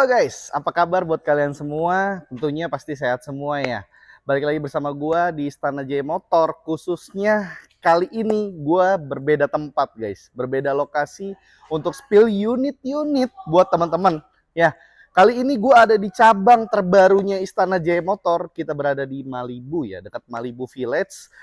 Halo guys, apa kabar buat kalian semua? Tentunya pasti sehat semua ya. Balik lagi bersama gua di Istana Jaya Motor, khususnya kali ini gua berbeda tempat guys, berbeda lokasi untuk spill unit-unit buat teman-teman. Ya, kali ini gua ada di cabang terbarunya Istana Jaya Motor. Kita berada di Malibu ya, dekat Malibu Village.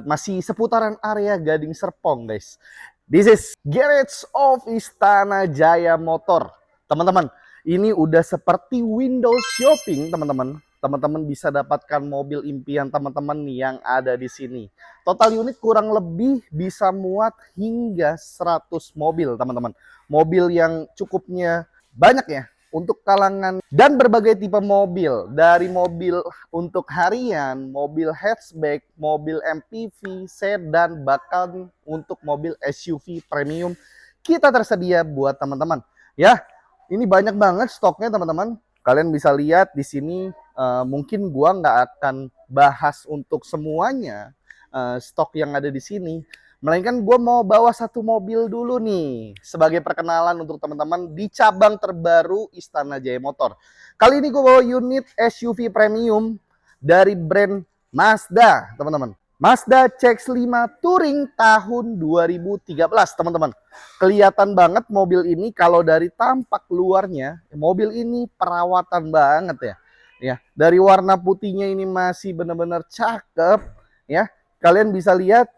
Masih seputaran area Gading Serpong guys. This is Garage of Istana Jaya Motor. Teman-teman, ini udah seperti window shopping, teman-teman. Teman-teman bisa dapatkan mobil impian teman-teman yang ada di sini. Total unit kurang lebih bisa muat hingga 100 mobil, teman-teman. Mobil yang cukupnya banyak ya untuk kalangan dan berbagai tipe mobil. Dari mobil untuk harian, mobil hatchback, mobil MPV, sedan, bahkan untuk mobil SUV premium kita tersedia buat teman-teman. Ya, ini banyak banget stoknya teman-teman. Kalian bisa lihat di sini. Mungkin gua nggak akan bahas untuk semuanya stok yang ada di sini. Melainkan gue mau bawa satu mobil dulu nih sebagai perkenalan untuk teman-teman di cabang terbaru Istana Jaya Motor. Kali ini gue bawa unit SUV premium dari brand Mazda, teman-teman. Mazda CX-5 Touring tahun 2013, teman-teman. Kelihatan banget mobil ini kalau dari tampak luarnya, mobil ini perawatan banget ya. Ya, dari warna putihnya ini masih benar-benar cakep ya. Kalian bisa lihat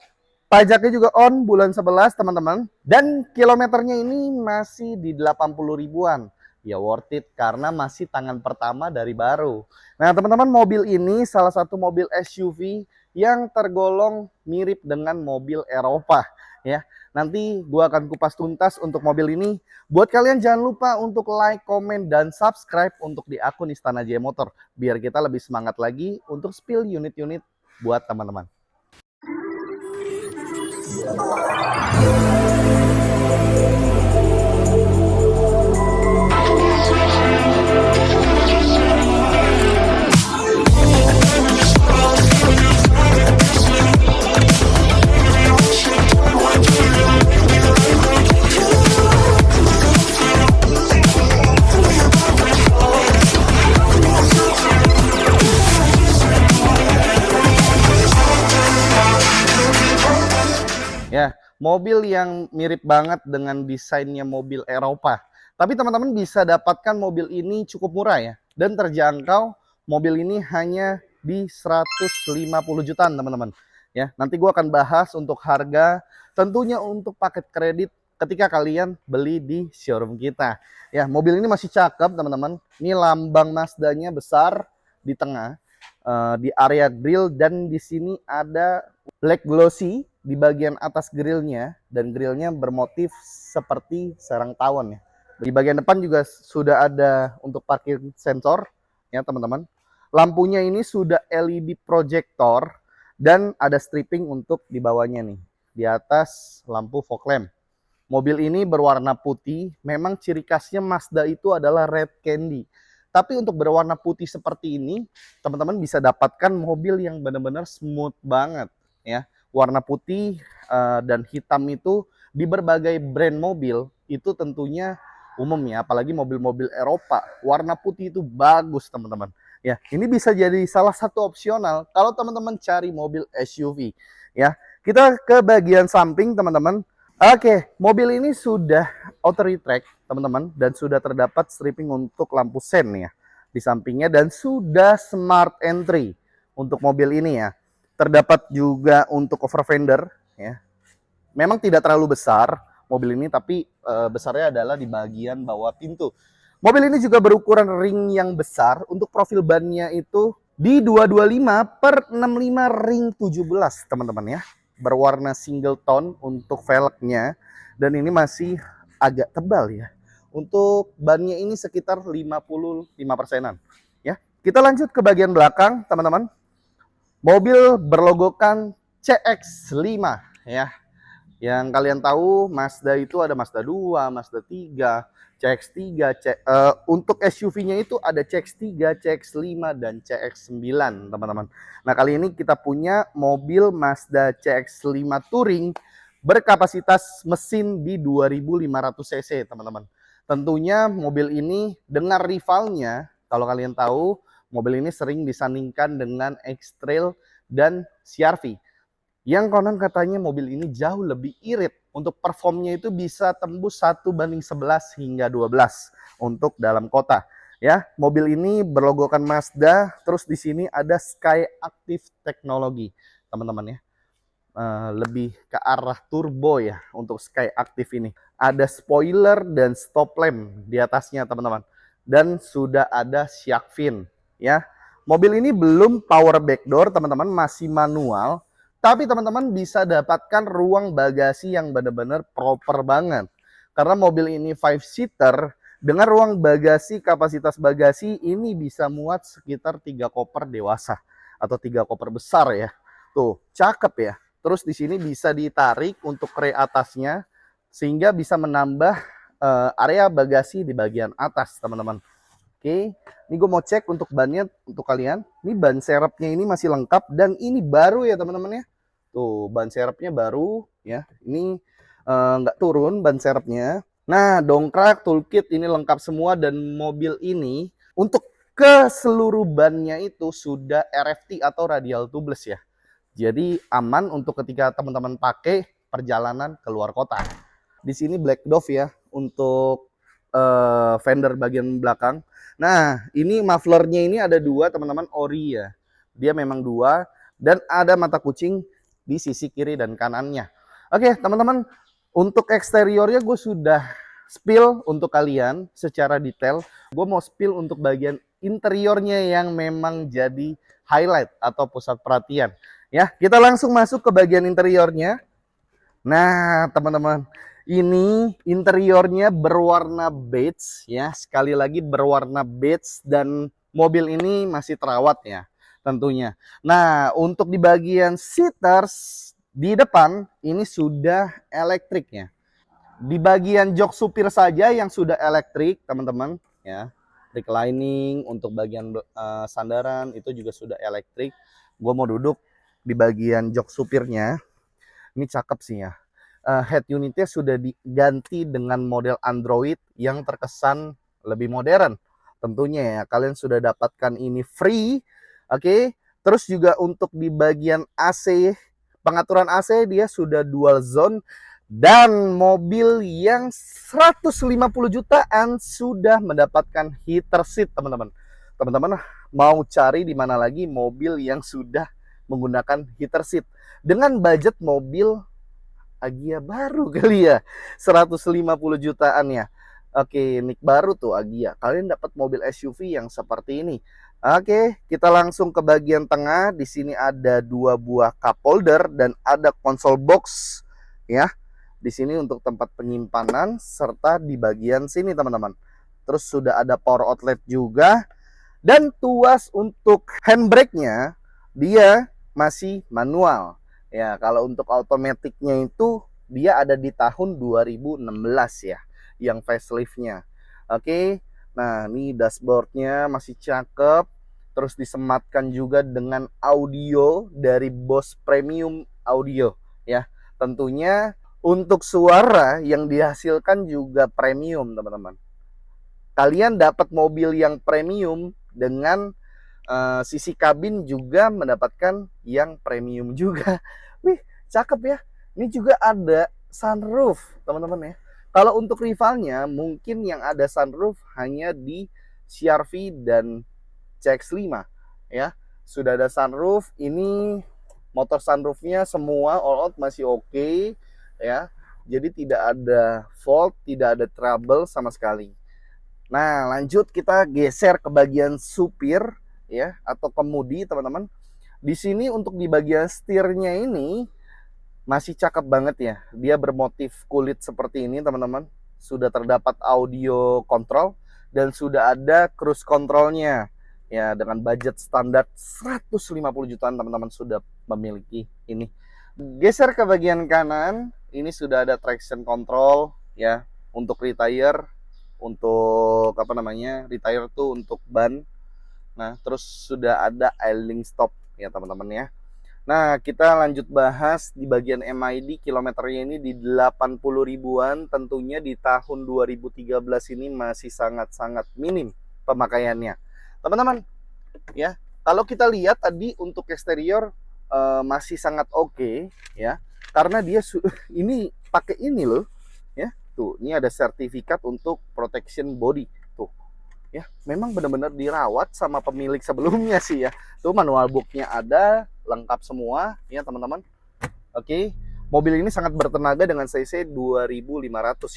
pajaknya juga on bulan 11 teman-teman. Dan kilometernya ini masih di 80 ribuan. Ya worth it karena masih tangan pertama dari baru. Nah teman-teman, mobil ini salah satu mobil SUV yang tergolong mirip dengan mobil Eropa. Ya, nanti gua akan kupas tuntas untuk mobil ini. Buat kalian jangan lupa untuk like, komen, dan subscribe untuk di akun Istana Jaya Motor. Biar kita lebih semangat lagi untuk spill unit-unit buat teman-teman. Ya, mobil yang mirip banget dengan desainnya mobil Eropa. Tapi teman-teman bisa dapatkan mobil ini cukup murah ya. Dan terjangkau, mobil ini hanya di 150 jutaan teman-teman. Ya, nanti gua akan bahas untuk harga, tentunya untuk paket kredit ketika kalian beli di showroom kita. Ya, mobil ini masih cakep teman-teman. Ini lambang Mazda-nya besar di tengah, di area grill, dan di sini ada black glossy di bagian atas grillnya, dan grillnya bermotif seperti sarang tawon ya. Di bagian depan juga sudah ada untuk parkir sensor ya teman-teman. Lampunya ini sudah LED projector dan ada stripping untuk di bawahnya nih. Di atas lampu fog lamp. Mobil ini berwarna putih. Memang ciri khasnya Mazda itu adalah red candy. Tapi untuk berwarna putih seperti ini, teman-teman bisa dapatkan mobil yang benar-benar smooth banget ya. Warna putih dan hitam itu di berbagai brand mobil itu tentunya umum ya, apalagi mobil-mobil Eropa. Warna putih itu bagus teman-teman. Ya, ini bisa jadi salah satu opsional kalau teman-teman cari mobil SUV. Ya, kita ke bagian samping teman-teman. Oke, mobil ini sudah auto retract teman-teman, dan sudah terdapat stripping untuk lampu sen ya di sampingnya, dan sudah smart entry untuk mobil ini ya. Terdapat juga untuk cover fender ya. Memang tidak terlalu besar mobil ini, tapi besarnya adalah di bagian bawah pintu. Mobil ini juga berukuran ring yang besar. Untuk profil bannya itu di 225/65 ring 17 teman-teman ya. Berwarna single tone untuk velgnya, dan ini masih agak tebal ya. Untuk bannya ini sekitar 55%-an ya. Kita lanjut ke bagian belakang teman-teman. Mobil berlogokan CX-5 ya. Yang kalian tahu Mazda itu ada Mazda 2, Mazda 3, CX-3, untuk SUV-nya itu ada CX-3, CX-5, dan CX-9 teman-teman. Nah kali ini kita punya mobil Mazda CX-5 Touring berkapasitas mesin di 2500 cc teman-teman. Tentunya mobil ini dengan rivalnya, kalau kalian tahu, mobil ini sering disandingkan dengan X-Trail dan CR-V. Yang konon katanya mobil ini jauh lebih irit. Untuk performnya itu bisa tembus 1:11 hingga 12 untuk dalam kota. Ya, mobil ini berlogokan Mazda, terus di sini ada Sky Active Technology, teman-teman ya. Lebih ke arah turbo ya untuk Sky Active ini. Ada spoiler dan stop lamp di atasnya, teman-teman. Dan sudah ada shark fin ya. Mobil ini belum power back door, teman-teman, masih manual. Tapi teman-teman bisa dapatkan ruang bagasi yang benar-benar proper banget. Karena mobil ini 5-seater dengan ruang bagasi, kapasitas bagasi ini bisa muat sekitar 3 koper dewasa atau 3 koper besar ya. Tuh, cakep ya. Terus di sini bisa ditarik untuk ray atasnya sehingga bisa menambah area bagasi di bagian atas, teman-teman. Oke, ini gue mau cek untuk bannya untuk kalian. Ini ban serepnya ini masih lengkap dan ini baru ya, teman-teman ya. Tuh, ban serepnya baru ya. Ini nggak turun ban serepnya. Nah, dongkrak, toolkit ini lengkap semua dan mobil ini untuk keseluruh bannya itu sudah RFT atau radial tubeless ya. Jadi aman untuk ketika teman-teman pakai perjalanan keluar kota. Di sini Black Dove ya untuk fender bagian belakang. Nah, ini mufflernya ini ada dua, teman-teman, ori ya. Dia memang dua dan ada mata kucing di sisi kiri dan kanannya. Oke, teman-teman, untuk eksteriornya gue sudah spill untuk kalian secara detail. Gue mau spill untuk bagian interiornya yang memang jadi highlight atau pusat perhatian. Ya, kita langsung masuk ke bagian interiornya. Nah, teman-teman, ini interiornya berwarna beige ya. Sekali lagi berwarna beige dan mobil ini masih terawat ya, tentunya. Nah, untuk di bagian seaters di depan ini sudah elektriknya. Di bagian jok supir saja yang sudah elektrik, teman-teman ya. Reclining untuk bagian sandaran itu juga sudah elektrik. Gue mau duduk di bagian jok supirnya. Ini cakep sih ya. Head unitnya sudah diganti dengan model Android yang terkesan lebih modern. Tentunya ya, kalian sudah dapatkan ini free. Oke. Terus juga untuk di bagian AC, pengaturan AC dia sudah dual zone. Dan mobil yang 150 jutaan sudah mendapatkan heater seat, teman-teman. Teman-teman mau cari di mana lagi mobil yang sudah menggunakan heater seat dengan budget mobil Agya baru kali ya, 150 jutaan ya. Oke, nik baru tuh Agya. Kalian dapat mobil SUV yang seperti ini. Oke, kita langsung ke bagian tengah. Di sini ada dua buah cup holder dan ada konsol box ya. Di sini untuk tempat penyimpanan serta di bagian sini, teman-teman. Terus sudah ada power outlet juga dan tuas untuk handbrake-nya dia masih manual. Ya, kalau untuk automaticnya itu dia ada di tahun 2016 ya, yang facelift-nya. Oke, nah ini dashboard-nya masih cakep. Terus disematkan juga dengan audio dari Bose Premium Audio ya. Tentunya untuk suara yang dihasilkan juga premium, teman-teman. Kalian dapat mobil yang premium dengan sisi kabin juga mendapatkan yang premium juga. Wih, cakep ya. Ini juga ada sunroof, teman-teman ya. Kalau untuk rivalnya, mungkin yang ada sunroof hanya di CR-V dan CX-5 ya. Sudah ada sunroof. Ini motor sunroofnya semua all out masih oke ya. Jadi tidak ada fault, tidak ada trouble sama sekali. Nah, lanjut kita geser ke bagian supir ya atau kemudi, teman-teman. Di sini untuk di bagian setirnya ini masih cakep banget ya. Dia bermotif kulit seperti ini, teman-teman. Sudah terdapat audio control dan sudah ada cruise controlnya. Ya, dengan budget standar 150 jutaan teman-teman sudah memiliki ini. Geser ke bagian kanan, ini sudah ada traction control ya untuk retire, untuk apa namanya? Retire tuh untuk ban. Nah, terus sudah ada idling stop ya teman-teman ya. Nah, kita lanjut bahas di bagian MID. Kilometernya ini di 80 ribuan. Tentunya di tahun 2013 ini masih sangat-sangat minim pemakaiannya. Teman-teman, ya, kalau kita lihat tadi untuk eksterior masih sangat oke, ya. Karena dia ini pakai ini loh, ya. Tuh, ini ada sertifikat untuk protection body. Tuh, ya, memang benar-benar dirawat sama pemilik sebelumnya sih ya. Tuh, manual booknya ada, lengkap semua ya teman-teman. Oke, mobil ini sangat bertenaga dengan cc 2500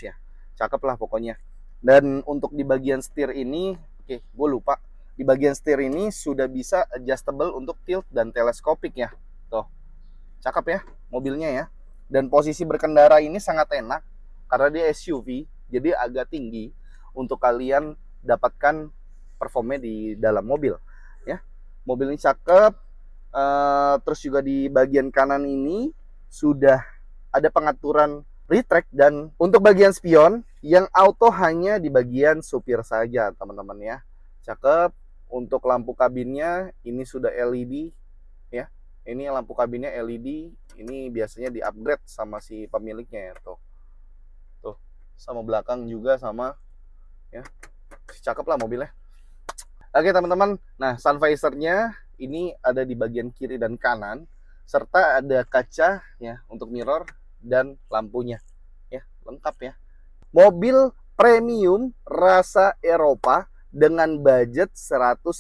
ya, cakep lah pokoknya. Dan untuk di bagian setir ini, oke, gue lupa, di bagian setir ini sudah bisa adjustable untuk tilt dan teleskopik ya. Tuh, cakep ya mobilnya ya. Dan posisi berkendara ini sangat enak karena dia SUV, jadi agak tinggi untuk kalian dapatkan performnya di dalam mobil ya. Mobil ini cakep. Terus juga di bagian kanan ini sudah ada pengaturan retract, dan untuk bagian spion yang auto hanya di bagian supir saja teman-teman ya. Cakep. Untuk lampu kabinnya ini sudah LED ya. Ini lampu kabinnya LED. Ini biasanya di upgrade sama si pemiliknya ya. Tuh sama belakang juga sama ya. Cakep lah mobilnya. Oke teman-teman, nah sun visornya ini ada di bagian kiri dan kanan, serta ada kaca ya untuk mirror dan lampunya ya, lengkap ya. Mobil premium rasa Eropa dengan budget 150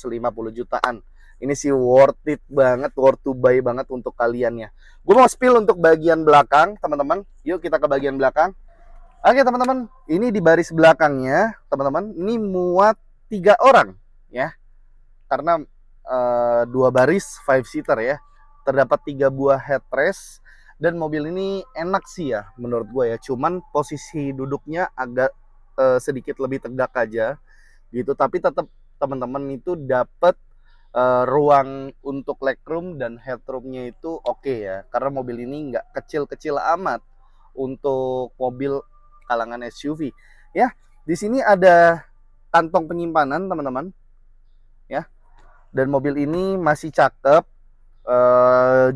jutaan. Ini sih worth it banget, worth to buy banget untuk kalian ya. Gue mau spill untuk bagian belakang teman-teman. Yuk kita ke bagian belakang. Oke teman-teman, ini di baris belakangnya teman-teman, ini muat 3 orang ya, karena 2 baris 5-seater ya. Terdapat 3 buah headrest, dan mobil ini enak sih ya menurut gue ya. Cuman posisi duduknya agak sedikit lebih tegak aja gitu, tapi tetap teman-teman itu dapat ruang untuk legroom dan headroomnya itu oke ya, karena mobil ini nggak kecil-kecil amat untuk mobil kalangan SUV ya. Di sini ada kantong penyimpanan teman-teman ya, dan mobil ini masih cakep.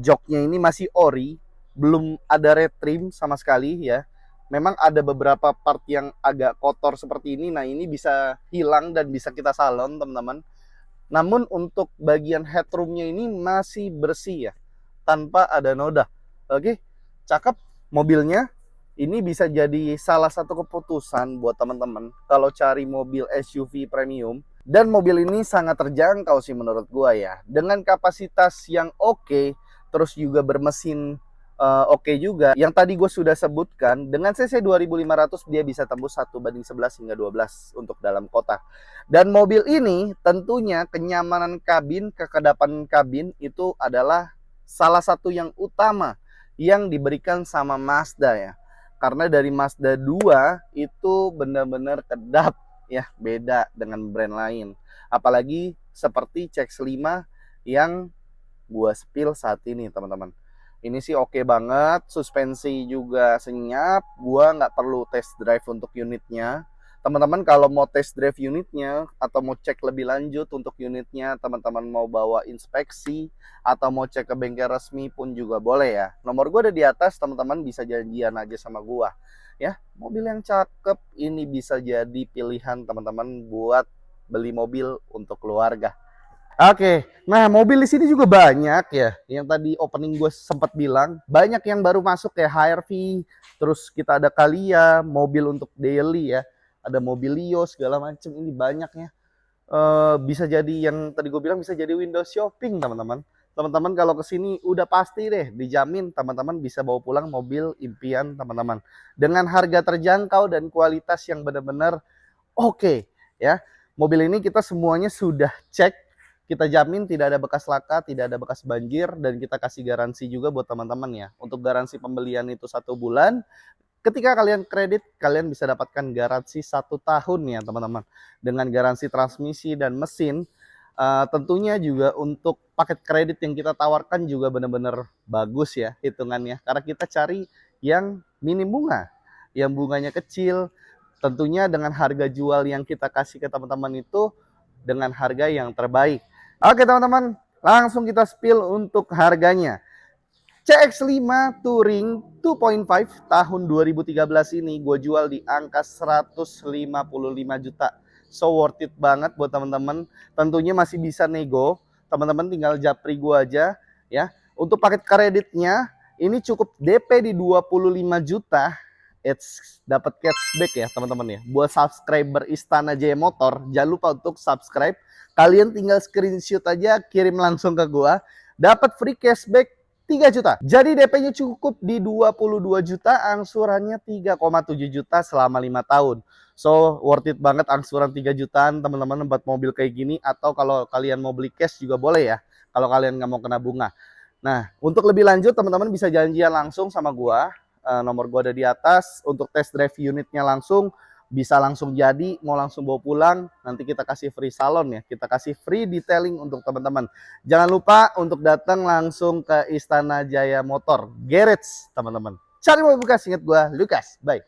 Joknya ini masih ori, belum ada red trim sama sekali ya. Memang ada beberapa part yang agak kotor seperti ini, nah ini bisa hilang dan bisa kita salon teman-teman. Namun untuk bagian headroomnya ini masih bersih ya, tanpa ada noda. Oke, cakep mobilnya. Ini bisa jadi salah satu keputusan buat teman-teman kalau cari mobil SUV premium. Dan mobil ini sangat terjangkau sih menurut gua ya. Dengan kapasitas yang oke, terus juga bermesin oke juga. Yang tadi gue sudah sebutkan, dengan cc 2500 dia bisa tembus 1:11 hingga 12 untuk dalam kota. Dan mobil ini tentunya kenyamanan kabin, kekedapan kabin itu adalah salah satu yang utama yang diberikan sama Mazda ya. Karena dari Mazda 2 itu benar-benar kedap ya, beda dengan brand lain. Apalagi seperti CX-5 yang gua spill saat ini teman-teman. Ini sih oke banget, suspensi juga senyap, gua nggak perlu test drive untuk unitnya. Teman-teman kalau mau test drive unitnya atau mau cek lebih lanjut untuk unitnya, teman-teman mau bawa inspeksi atau mau cek ke bengkel resmi pun juga boleh ya. Nomor gue ada di atas, teman-teman bisa janjian aja sama gua ya. Mobil yang cakep ini bisa jadi pilihan teman-teman buat beli mobil untuk keluarga. Oke, nah mobil di sini juga banyak ya. Yang tadi opening gue sempat bilang, banyak yang baru masuk kayak HR-V, terus kita ada Calya, mobil untuk daily ya. Ada Mobilio segala macam, ini banyaknya. Bisa jadi yang tadi gue bilang, bisa jadi window shopping teman-teman. Teman-teman kalau kesini udah pasti deh dijamin teman-teman bisa bawa pulang mobil impian teman-teman dengan harga terjangkau dan kualitas yang benar-benar oke ya. Mobil ini kita semuanya sudah cek, kita jamin tidak ada bekas laka, tidak ada bekas banjir, dan kita kasih garansi juga buat teman-teman ya. Untuk garansi pembelian itu 1 bulan. Ketika kalian kredit, kalian bisa dapatkan garansi 1 tahun ya teman-teman. Dengan garansi transmisi dan mesin. Tentunya juga untuk paket kredit yang kita tawarkan juga benar-benar bagus ya hitungannya. Karena kita cari yang minim bunga, yang bunganya kecil. Tentunya dengan harga jual yang kita kasih ke teman-teman itu dengan harga yang terbaik. Oke teman-teman, langsung kita spill untuk harganya. CX-5 Touring 2.5 tahun 2013 ini gue jual di angka 155 juta. So worth it banget buat teman-teman. Tentunya masih bisa nego. Teman-teman tinggal japri gue aja ya. Untuk paket kreditnya ini cukup DP di 25 juta. It's dapat cashback ya teman-teman ya. Buat subscriber Istana Jaya Motor, jangan lupa untuk subscribe. Kalian tinggal screenshot aja, kirim langsung ke gua. Dapat free cashback 3 juta. Jadi DP-nya cukup di 22 juta, angsurannya 3,7 juta selama 5 tahun. So, worth it banget angsuran 3 jutaan teman-teman buat mobil kayak gini. Atau kalau kalian mau beli cash juga boleh ya, kalau kalian nggak mau kena bunga. Nah, untuk lebih lanjut teman-teman bisa janjian langsung sama gua. Nomor gua ada di atas. Untuk test drive unitnya langsung, bisa langsung jadi, mau langsung bawa pulang, nanti kita kasih free salon ya, kita kasih free detailing untuk teman-teman. Jangan lupa untuk datang langsung ke Istana Jaya Motor Garage teman-teman. Cari mobil bekas, ingat gua Lukas. Bye.